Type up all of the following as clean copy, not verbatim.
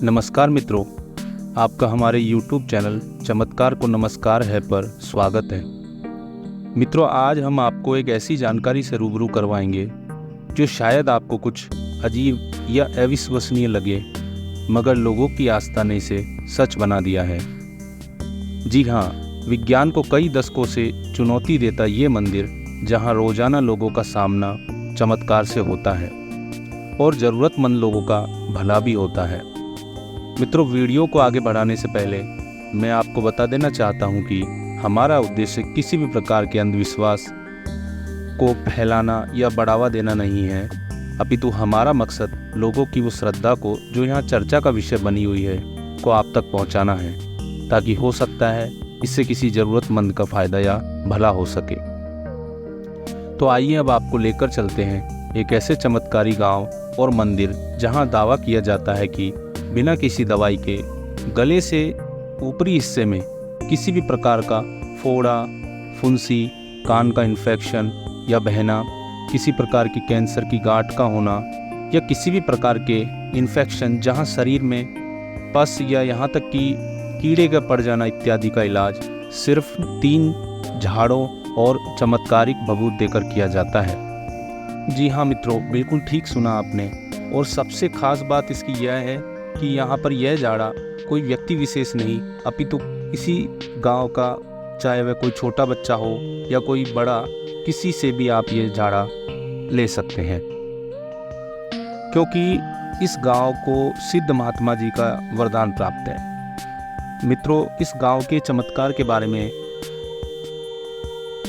नमस्कार मित्रों, आपका हमारे YouTube चैनल चमत्कार को नमस्कार है पर स्वागत है। मित्रों, आज हम आपको एक ऐसी जानकारी से रूबरू करवाएंगे जो शायद आपको कुछ अजीब या अविश्वसनीय लगे, मगर लोगों की आस्था ने इसे सच बना दिया है। जी हाँ, विज्ञान को कई दशकों से चुनौती देता ये मंदिर, जहाँ रोजाना लोगों का सामना चमत्कार से होता है और ज़रूरतमंद लोगों का भला भी होता है। मित्रों, वीडियो को आगे बढ़ाने से पहले मैं आपको बता देना चाहता हूं कि हमारा उद्देश्य किसी भी प्रकार के अंधविश्वास को फैलाना या बढ़ावा देना नहीं है, अपितु हमारा मकसद लोगों की वो श्रद्धा को जो यहाँ चर्चा का विषय बनी हुई है को आप तक पहुँचाना है, ताकि हो सकता है इससे किसी ज़रूरतमंद का फ़ायदा या भला हो सके। तो आइए अब आपको लेकर चलते हैं एक ऐसे चमत्कारी गांव और मंदिर जहां दावा किया जाता है कि बिना किसी दवाई के गले से ऊपरी हिस्से में किसी भी प्रकार का फोड़ा, फुंसी, कान का इन्फेक्शन या बहना, किसी प्रकार की कैंसर की गांठ का होना या किसी भी प्रकार के इन्फेक्शन जहां शरीर में पस या यहाँ तक कि कीड़े का पड़ जाना इत्यादि का इलाज सिर्फ 3 झाड़ों और चमत्कारिक भभूत देकर किया जाता है। जी हाँ मित्रों, बिल्कुल ठीक सुना आपने। और सबसे खास बात इसकी यह है कि यहाँ पर यह झाड़ा कोई व्यक्ति विशेष नहीं, अपितु इसी गांव का, चाहे वह कोई छोटा बच्चा हो या कोई बड़ा, किसी से भी आप ये झाड़ा ले सकते हैं, क्योंकि इस गांव को सिद्ध महात्मा जी का वरदान प्राप्त है। मित्रों, इस गांव के चमत्कार के बारे में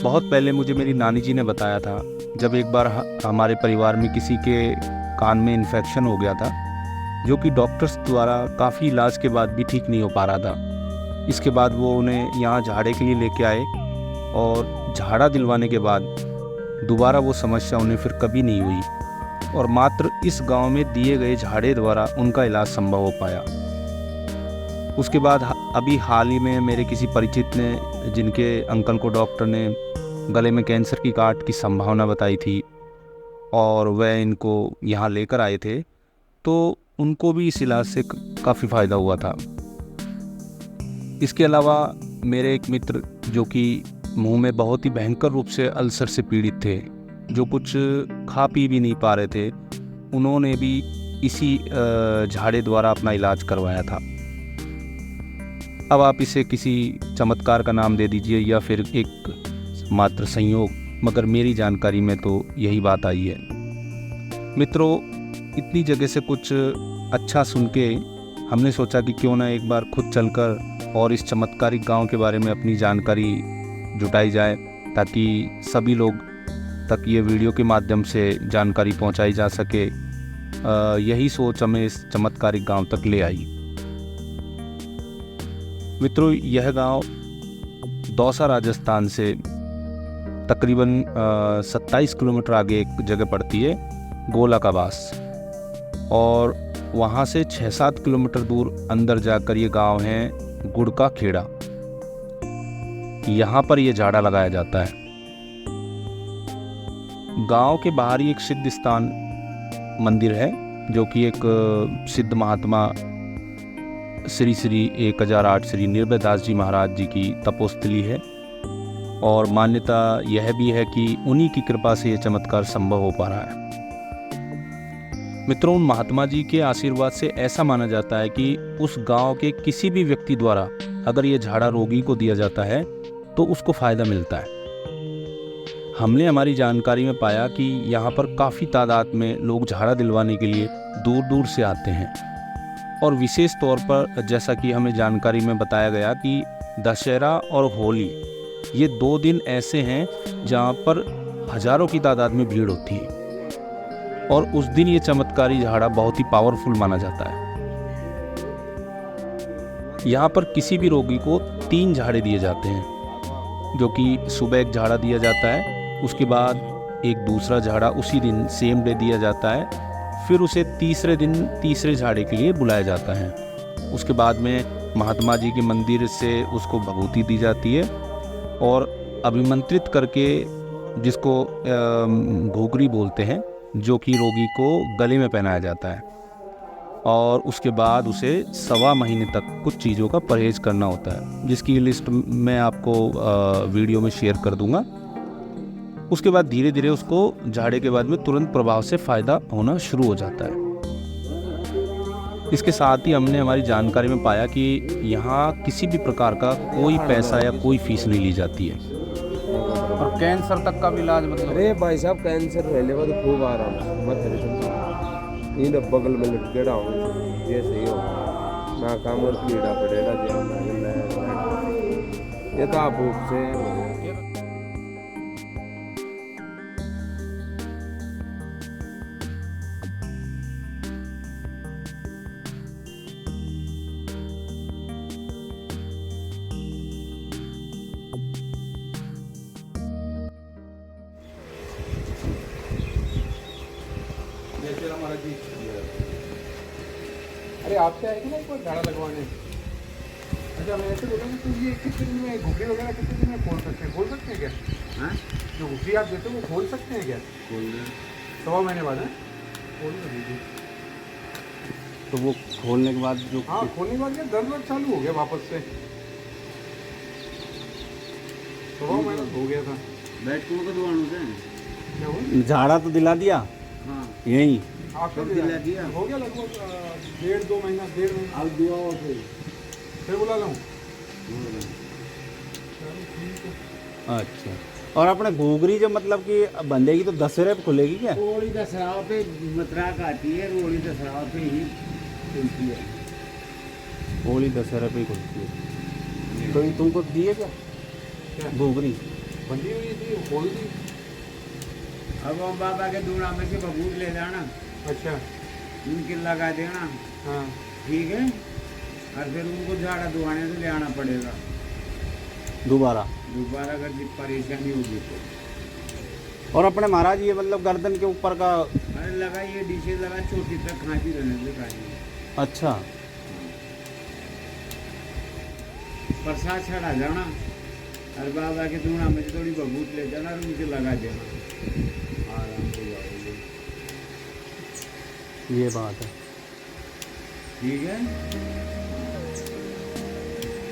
बहुत पहले मुझे मेरी नानी जी ने बताया था, जब एक बार हमारे परिवार में किसी के कान में इन्फेक्शन हो गया था, जो कि डॉक्टर्स द्वारा काफ़ी इलाज के बाद भी ठीक नहीं हो पा रहा था। इसके बाद वो उन्हें यहाँ झाड़े के लिए लेके आए और झाड़ा दिलवाने के बाद दोबारा वो समस्या उन्हें फिर कभी नहीं हुई और मात्र इस गांव में दिए गए झाड़े द्वारा उनका इलाज संभव हो पाया। उसके बाद अभी हाल ही में मेरे किसी परिचित ने, जिनके अंकल को डॉक्टर ने गले में कैंसर की गांठ की संभावना बताई थी और वह इनको यहाँ लेकर आए थे, तो उनको भी इस इलाज से काफ़ी फ़ायदा हुआ था। इसके अलावा मेरे एक मित्र, जो कि मुंह में बहुत ही भयंकर रूप से अल्सर से पीड़ित थे, जो कुछ खा पी भी नहीं पा रहे थे, उन्होंने भी इसी झाड़े द्वारा अपना इलाज करवाया था। अब आप इसे किसी चमत्कार का नाम दे दीजिए या फिर एक मात्र संयोग, मगर मेरी जानकारी में तो यही बात आई है। मित्रों, इतनी जगह से कुछ अच्छा सुन के हमने सोचा कि क्यों ना एक बार खुद चलकर और इस चमत्कारिक गांव के बारे में अपनी जानकारी जुटाई जाए, ताकि सभी लोग तक ये वीडियो के माध्यम से जानकारी पहुंचाई जा सके। यही सोच हमें इस चमत्कारिक गांव तक ले आई। मित्रों, यह गांव दौसा राजस्थान से तकरीबन 27 किलोमीटर आगे एक जगह पड़ती है, गोला का बास, और वहाँ से 6-7 किलोमीटर दूर अंदर जाकर ये गांव है गुड़ का खेड़ा। यहाँ पर ये झाड़ा लगाया जाता है। गांव के बाहर ही एक सिद्ध स्थान मंदिर है, जो कि एक सिद्ध महात्मा श्री 1008 श्री निर्भय दास जी महाराज जी की तपोस्थली है, और मान्यता यह भी है कि उन्हीं की कृपा से ये चमत्कार संभव हो पा रहा है। मित्रों, महात्मा जी के आशीर्वाद से ऐसा माना जाता है कि उस गांव के किसी भी व्यक्ति द्वारा अगर ये झाड़ा रोगी को दिया जाता है तो उसको फायदा मिलता है। हमने हमारी जानकारी में पाया कि यहाँ पर काफ़ी तादाद में लोग झाड़ा दिलवाने के लिए दूर दूर से आते हैं, और विशेष तौर पर जैसा कि हमें जानकारी में बताया गया कि दशहरा और होली, ये 2 दिन ऐसे हैं जहाँ पर हजारों की तादाद में भीड़ होती है, और उस दिन ये चमत्कारी झाड़ा बहुत ही पावरफुल माना जाता है। यहाँ पर किसी भी रोगी को 3 झाड़े दिए जाते हैं, जो कि सुबह एक झाड़ा दिया जाता है, उसके बाद एक दूसरा झाड़ा उसी दिन सेम डे दिया जाता है, फिर उसे तीसरे दिन तीसरे झाड़े के लिए बुलाया जाता है। उसके बाद में महात्मा जी के मंदिर से उसको भभूति दी जाती है और अभिमंत्रित करके, जिसको घोघरी बोलते हैं, जो कि रोगी को गले में पहनाया जाता है। और उसके बाद उसे 1.25 महीने तक कुछ चीज़ों का परहेज़ करना होता है, जिसकी लिस्ट मैं आपको वीडियो में शेयर कर दूंगा। उसके बाद धीरे धीरे उसको झाड़े के बाद में तुरंत प्रभाव से फ़ायदा होना शुरू हो जाता है। इसके साथ ही हमने हमारी जानकारी में पाया कि यहाँ किसी भी प्रकार का कोई पैसा या कोई फीस नहीं ली जाती है। और कैंसर तक का भी इलाज मतलब? अरे भाई साहब, कैंसर पहले बाद खूब आराम मत इन बगल में लटकेड़ा हो ये सही होगा ना, काम और कीड़ा पड़ेगा ये तो आप से। अरे आपसे आएगी ना एक बार झाड़ा लगवाने। अच्छा मैं ऐसे बोलूँगा तो ये कितने दिन में घुघरी वगैरह कितने दिन में खोल सकते हैं क्या? हाँ, जो घुघरी आप देते हो वो खोल सकते हैं क्या? खोल दें 1.25 महीने बाद है खोल दीजिए। तो वो खोलने के बाद जो हाँ खोलने के बाद क्या दर्द चालू हो गया वापस से? 1.25 महीना हो गया था। बैठ को दुआन क्या हुआ? झाड़ा तो दिला दिया। हाँ यही आपको दिला दिया हो गया लगभग 1.5-2 महीना। अब दुआ हो फिर बुला लूँ? अच्छा, और अपने घोघरी जो मतलब कि बंदेगी तो 10 रुपये खुलेगी क्या? रोड़ी दसराव पे मतराक आती है, रोड़ी दसराव पे ही खुलती है। होली 10 रुपये खुलती है। तो तुमको दिए क्या घोघरी? बंदी हुई थी खोल दी। अब हम बाबा के दूड़ा में से बबूत ले जाना। अच्छा उनके लगा देना। हाँ ठीक है, और फिर उनको झाड़ा दुआने से ले आना पड़ेगा दोबारा अगर परेशानी होगी तो। और अपने महाराज ये मतलब गर्दन के ऊपर का अरे लगा ये डिशे लगा छोटी तक खांसी रहने से खाएंगे। अच्छा, प्रसाद चढ़ा जाना और बाबा के दूड़ा में से थोड़ी बबूत ले जाना और उनके लगा देना, आराम हो जाएगी। ये बात है। ठीक है,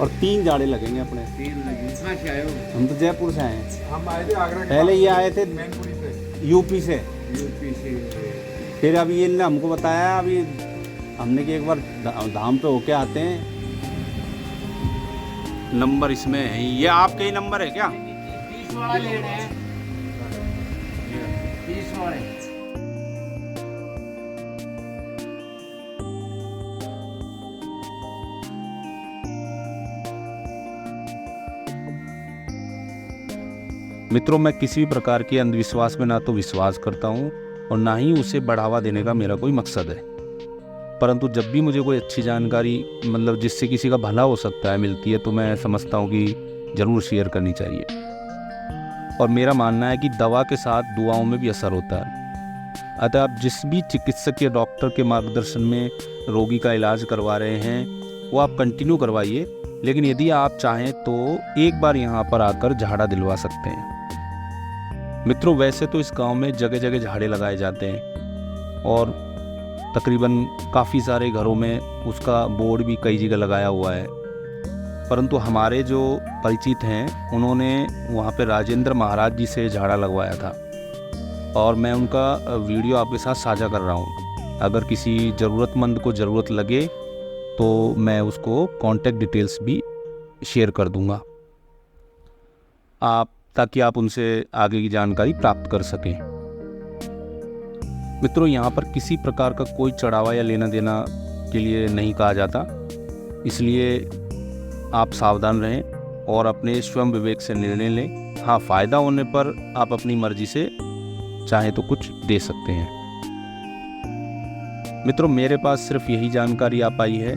और 3 झाड़े लगेंगे अपने। 3 लगे। कहाँ से आए हो? हम तो जयपुर से आए हैं। हम आए थे आगरा के पहले ये आए थे मैनपुरी से, यूपी से। यूपी से। फिर अभी ये हमको बताया, अभी हमने कि एक बार धाम पे होके आते हैं। नंबर इसमें है, ये आपके ही नंबर है क्या? 30 वाला लेना है, 30 वाले। मित्रों, मैं किसी भी प्रकार के अंधविश्वास में ना तो विश्वास करता हूँ और ना ही उसे बढ़ावा देने का मेरा कोई मकसद है। परंतु जब भी मुझे कोई अच्छी जानकारी मतलब जिससे किसी का भला हो सकता है मिलती है, तो मैं समझता हूँ कि ज़रूर शेयर करनी चाहिए। और मेरा मानना है कि दवा के साथ दुआओं में भी असर होता है। अतः आप जिस भी चिकित्सक या डॉक्टर के मार्गदर्शन में रोगी का इलाज करवा रहे हैं वो आप कंटिन्यू करवाइए, लेकिन यदि आप चाहें तो एक बार यहाँ पर आकर झाड़ा दिलवा सकते हैं। मित्रों, वैसे तो इस गांव में जगह जगह झाड़े लगाए जाते हैं और तकरीबन काफ़ी सारे घरों में उसका बोर्ड भी कई जगह लगाया हुआ है, परंतु हमारे जो परिचित हैं उन्होंने वहाँ पे राजेंद्र महाराज जी से झाड़ा लगवाया था और मैं उनका वीडियो आपके साथ साझा कर रहा हूँ। अगर किसी ज़रूरतमंद को ज़रूरत लगे तो मैं उसको कॉन्टैक्ट डिटेल्स भी शेयर कर दूँगा ताकि आप उनसे आगे की जानकारी प्राप्त कर सकें। मित्रों, यहाँ पर किसी प्रकार का कोई चढ़ावा या लेना देना के लिए नहीं कहा जाता, इसलिए आप सावधान रहें और अपने स्वयं विवेक से निर्णय लें। हाँ, फ़ायदा होने पर आप अपनी मर्जी से चाहे तो कुछ दे सकते हैं। मित्रों, मेरे पास सिर्फ यही जानकारी आ पाई है।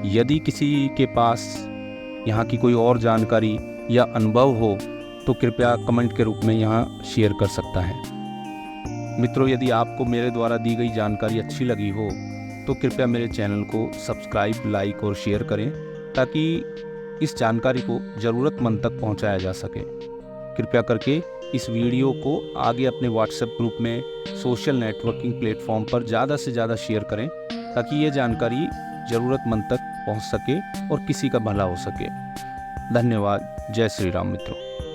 यदि किसी के पास यहाँ की कोई और जानकारी या अनुभव हो तो कृपया कमेंट के रूप में यहाँ शेयर कर सकता है। मित्रों, यदि आपको मेरे द्वारा दी गई जानकारी अच्छी लगी हो तो कृपया मेरे चैनल को सब्सक्राइब, लाइक और शेयर करें ताकि इस जानकारी को ज़रूरतमंद तक पहुँचाया जा सके। कृपया करके इस वीडियो को आगे अपने व्हाट्सएप ग्रुप में, सोशल नेटवर्किंग प्लेटफॉर्म पर ज़्यादा से ज़्यादा शेयर करें ताकि ये जानकारी ज़रूरतमंद तक पहुंच सके और किसी का भला हो सके। धन्यवाद। जय श्री राम मित्रों।